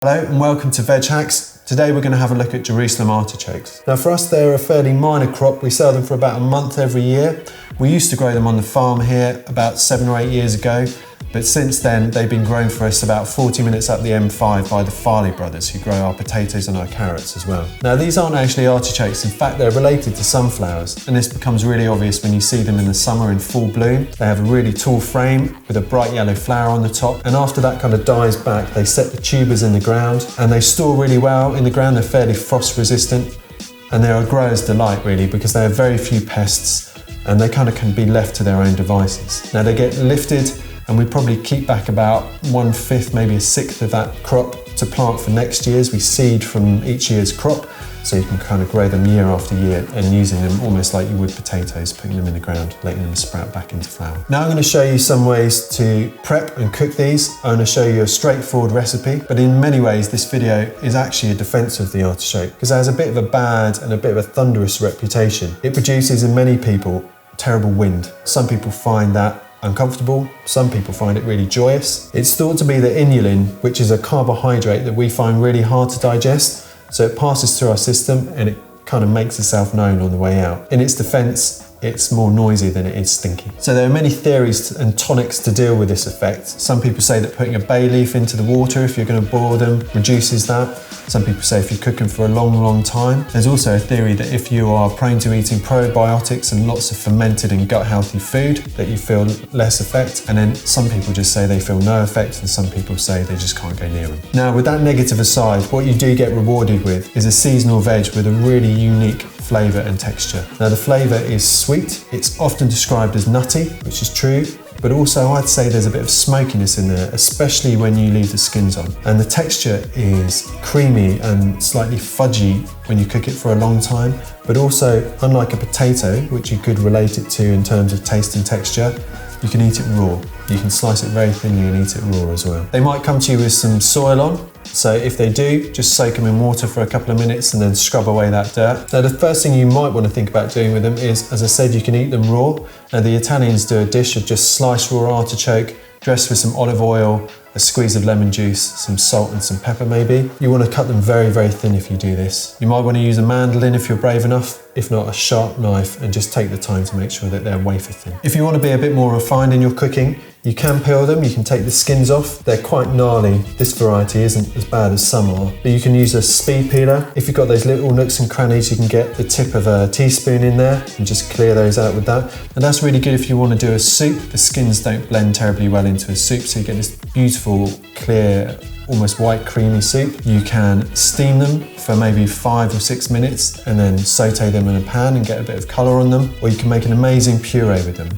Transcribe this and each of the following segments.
Hello and welcome to Veg Hacks. Today we're going to have a look at Jerusalem artichokes. Now for us they're a fairly minor crop. We sell them for about a month every year. We used to grow them on the farm here about 7 or 8 years ago, but since then they've been grown for us about 40 minutes up the M5 by the Farley brothers who grow our potatoes and our carrots as well. Now these aren't actually artichokes, in fact they're related to sunflowers, and this becomes really obvious when you see them in the summer in full bloom. They have a really tall frame with a bright yellow flower on the top, and after that kind of dies back they set the tubers in the ground and they store really well in the ground. They're fairly frost resistant and they're a grower's delight really because they have very few pests and they kind of can be left to their own devices. Now they get lifted and we probably keep back about 1/5, maybe 1/6 of that crop to plant for next year's. We seed from each year's crop, so you can kind of grow them year after year and using them almost like you would potatoes, putting them in the ground, letting them sprout back into flower. Now I'm going to show you some ways to prep and cook these. I'm going to show you a straightforward recipe, but in many ways this video is actually a defense of the artichoke because it has a bit of a bad and a bit of a thunderous reputation. It produces in many people terrible wind. Some people find that uncomfortable, some people find it really joyous. It's thought to be the inulin, which is a carbohydrate that we find really hard to digest, so it passes through our system and it kind of makes itself known on the way out. In its defense, it's more noisy than it is stinky. So there are many theories and tonics to deal with this effect. Some people say that putting a bay leaf into the water if you're going to boil them reduces that. Some people say if you cook them for a long time. There's also a theory that if you are prone to eating probiotics and lots of fermented and gut healthy food, that you feel less effect. And then some people just say they feel no effect and some people say they just can't go near them. Now with that negative aside, what you do get rewarded with is a seasonal veg with a really unique flavour and texture. Now the flavour is sweet, it's often described as nutty, which is true, but also I'd say there's a bit of smokiness in there, especially when you leave the skins on. And the texture is creamy and slightly fudgy when you cook it for a long time, but also unlike a potato, which you could relate it to in terms of taste and texture, you can eat it raw. You can slice it very thinly and eat it raw as well. They might come to you with some soil on, so if they do, just soak them in water for a couple of minutes and then scrub away that dirt. Now the first thing you might want to think about doing with them is, as I said, you can eat them raw. Now the Italians do a dish of just sliced raw artichoke, dressed with some olive oil, a squeeze of lemon juice, some salt and some pepper maybe. You want to cut them very thin if you do this. You might want to use a mandolin if you're brave enough, if not a sharp knife, and just take the time to make sure that they're wafer thin. If you want to be a bit more refined in your cooking, you can peel them, you can take the skins off. They're quite gnarly. This variety isn't as bad as some are, but you can use a speed peeler. If you've got those little nooks and crannies, you can get the tip of a teaspoon in there and just clear those out with that. And that's really good if you want to do a soup. The skins don't blend terribly well into a soup, so you get this beautiful, clear, almost white creamy soup. You can steam them for maybe 5 or 6 minutes and then saute them in a pan and get a bit of colour on them, or you can make an amazing puree with them.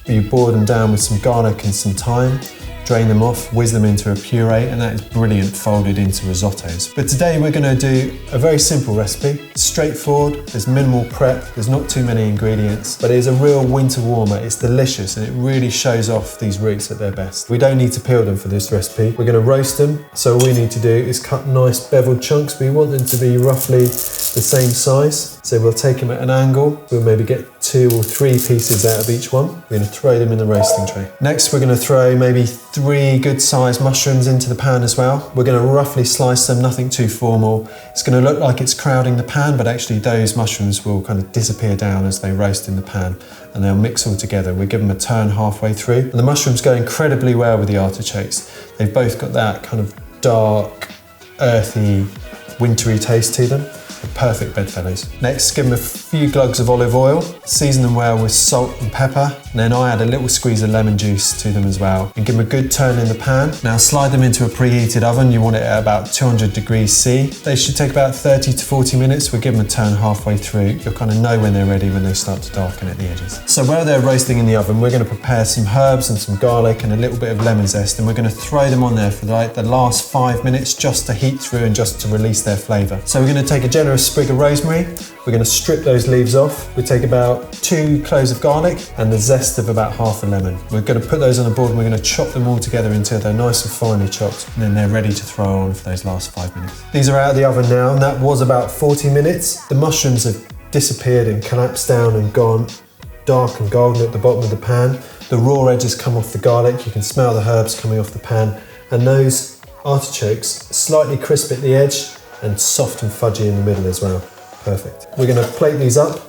You boil them down with some garlic and some thyme, drain them off, whiz them into a puree, and that is brilliant folded into risottos. But today we're going to do a very simple recipe. It's straightforward, there's minimal prep, there's not too many ingredients, but it is a real winter warmer. It's delicious and it really shows off these roots at their best. We don't need to peel them for this recipe. We're going to roast them, so all we need to do is cut nice beveled chunks. We want them to be roughly the same size, so we'll take them at an angle. We'll maybe get 2 or 3 pieces out of each one. We're going to throw them in the roasting tray. Next we're going to throw maybe 3 good sized mushrooms into the pan as well. We're going to roughly slice them, nothing too formal. It's going to look like it's crowding the pan, but actually those mushrooms will kind of disappear down as they roast in the pan and they'll mix all together. We give them a turn halfway through. And the mushrooms go incredibly well with the artichokes. They've both got that kind of dark, earthy, wintry taste to them. Perfect bedfellows. Next, give them a few glugs of olive oil, season them well with salt and pepper, and then I add a little squeeze of lemon juice to them as well, and give them a good turn in the pan. Now slide them into a preheated oven. You want it at about 200 degrees C. They should take about 30 to 40 minutes. We'll give them a turn halfway through. You'll kind of know when they're ready when they start to darken at the edges. So while they're roasting in the oven, we're going to prepare some herbs and some garlic and a little bit of lemon zest, and we're going to throw them on there for like the last 5 minutes just to heat through and just to release their flavour. So we're going to take a generous sprig of rosemary. We're going to strip those leaves off. We take about 2 cloves of garlic and the zest of about half a lemon. We're going to put those on the board and we're going to chop them all together until they're nice and finely chopped, and then they're ready to throw on for those last 5 minutes. These are out of the oven now, and that was about 40 minutes. The mushrooms have disappeared and collapsed down and gone dark and golden at the bottom of the pan. The raw edges come off the garlic. You can smell the herbs coming off the pan, and those artichokes, slightly crisp at the edge and soft and fudgy in the middle as well. Perfect. We're going to plate these up,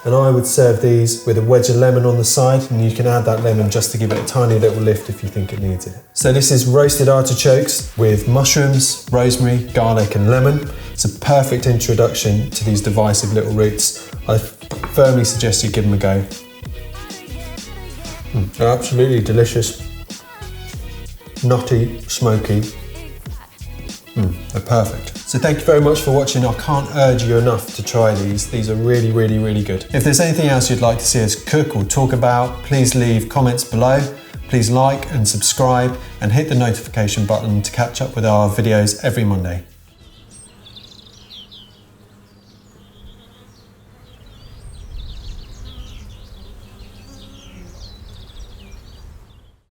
and I would serve these with a wedge of lemon on the side, and you can add that lemon just to give it a tiny little lift if you think it needs it. So this is roasted artichokes with mushrooms, rosemary, garlic and lemon. It's a perfect introduction to these divisive little roots. I firmly suggest you give them a go. They're absolutely delicious. Nutty, smoky. They're perfect. So thank you very much for watching. I can't urge you enough to try these. These are really, really, really good. If there's anything else you'd like to see us cook or talk about, please leave comments below. Please like and subscribe and hit the notification button to catch up with our videos every Monday.